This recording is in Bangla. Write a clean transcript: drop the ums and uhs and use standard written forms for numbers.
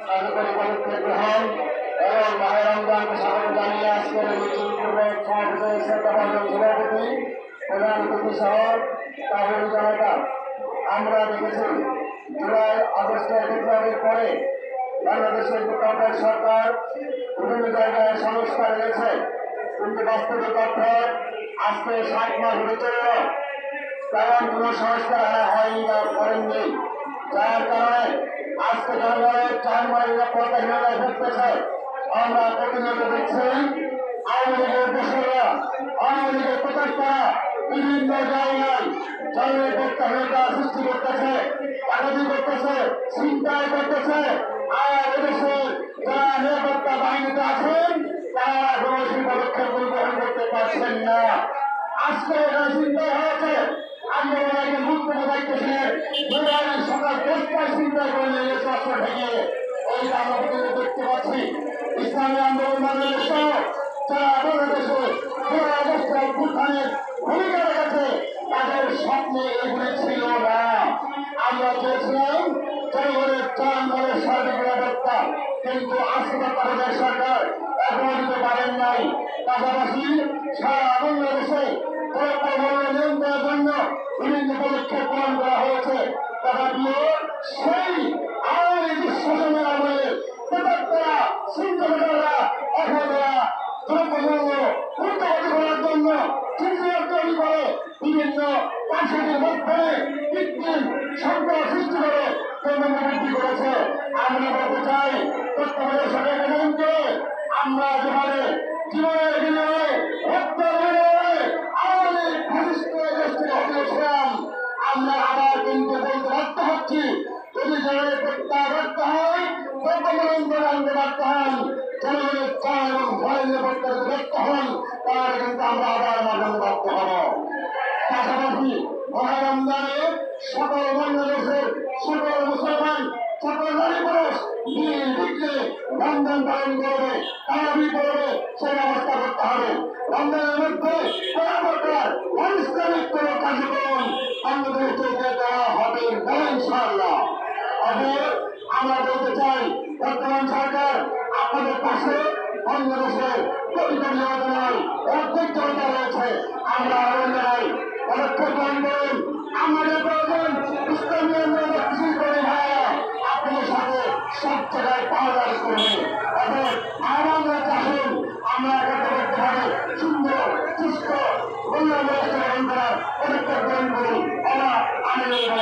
কার্যকরী পদক্ষেপ গ্রহণ এবং মাহে রমজানকে স্বাগত জানিয়ে আজকের মিছিলপূর্বক সমাবেশের শ্রদ্ধাভাজন সভাপতি প্রধান অতিথি সহ তাহির জনতা। আমরা দেখেছি জুলাই আগস্টের বিপ্লবের পরে বাংলাদেশের বিপ্লবের সরকার বিভিন্ন জায়গায় সংস্কার এনেছে, কিন্তু বাস্তবিক অর্থে আজকে 60 মাস হতে চলল তেমন কোন সংস্কার হয়নি বা করেননি, যার কারণে আজকে জনগণের চারমার নিরাপত্তাহীনতায় ভুগতেছে। আমরা প্রতিনিয়ত দেখছি আওয়ামী লীগের দোষরা, আওয়ামী লীগের প্রচারকরা বিভিন্ন জায়গায় জননিরাপত্তাহীনতা সৃষ্টি করতেছে, ডাকাতি করতেছে, ছিনতাই করতেছে। আর এদেশে যারা নিরাপত্তা বাহিনীতে আছেন তারা কোনো পদক্ষেপ গ্রহণ করতে পারছেন না। আজকে চিন্তা হয়েছে আন্দোলনের মুখ্য দায়িত্বশীলের সকাল 10টায় চিন্তা করে নিয়ে গেছে অস্ত্র ভেঙে। এই আমরা দেখতে পাচ্ছি ইসলামী আন্দোলন বাংলাদেশ যারা বাংলাদেশে অবস্থায় ভূটানের ভূমিকা রেখেছে তাদের স্বপ্নে এগুলি ছিল না। আমরা চেয়েছিলাম জনগণের জনগণের সার্বিক নিরাপত্তা, কিন্তু আজকে তাদের সরকার এখনো দিতে পারেন নাই। পাশাপাশি সারা বাংলাদেশে নিয়ন্ত্রণের জন্য বিভিন্ন পদক্ষেপ গ্রহণ করা হয়েছে। তথাপিও সেই আওয়ামী দুঃশাসনের আমলে প্রত্যেকটা চিন্তাধারা অথবা দ্রব্যমূল্য উন্নতি করার জন্য চিন্তা তৈরি করে বিভিন্ন পার্শ্বদের মাধ্যমে কৃত্রিম সংকট সৃষ্টি করে পণ্য বৃদ্ধি করেছে। আমরা বলতে চাই তত্ত্বাবধায়ক সরকারকে আমরা যেভাবে জীবনের বিনিময়ে আমরা আবার কিন্তু বলতে বাধ্য হচ্ছি, যদি জনের প্রত্যাবর্ত হয় আনতে বাধ্য হন, জনগণের চাল এবং ভয় নিরাপত্তা ব্যর্থ হন, তাহলে কিন্তু আমরা আবার মাঝানো বাধ্য হব। পাশাপাশি মহা রমজানে সকল বাংলাদেশের সকল মুসলমান সকল নারী পুরুষ নির্বিঘ্নে রমজান পালন করবে, তারাবি করবে, সেই ব্যবস্থা করতে হবে। রমজানের মধ্যে কোনো প্রকার অনিসলামিক কোন কার্যক্রম বাংলাদেশে দেওয়া হবে না ইনশাআল্লাহ। আমরা বলতে চাই বর্তমান সরকার আপনাদের পাশে বাংলাদেশের প্রতিটা নিবেদনায় অধ্যক্ষতা রয়েছে। আমরা আহ্বান জানাই পদক্ষেপ গ্রহণ করুন। আমাদের প্রয়োজন ইসলামী আন্দোলন করে আপনাদের সাথে সব জায়গায় পাওয়া করবে। আমরা চাষুন আমরা করতে পারি সুন্দর সুস্থ উন্নয়ন ব্যবস্থা গ্রহণ করার পদক্ষেপ গ্রহণ করুন। আমরা আনন্দ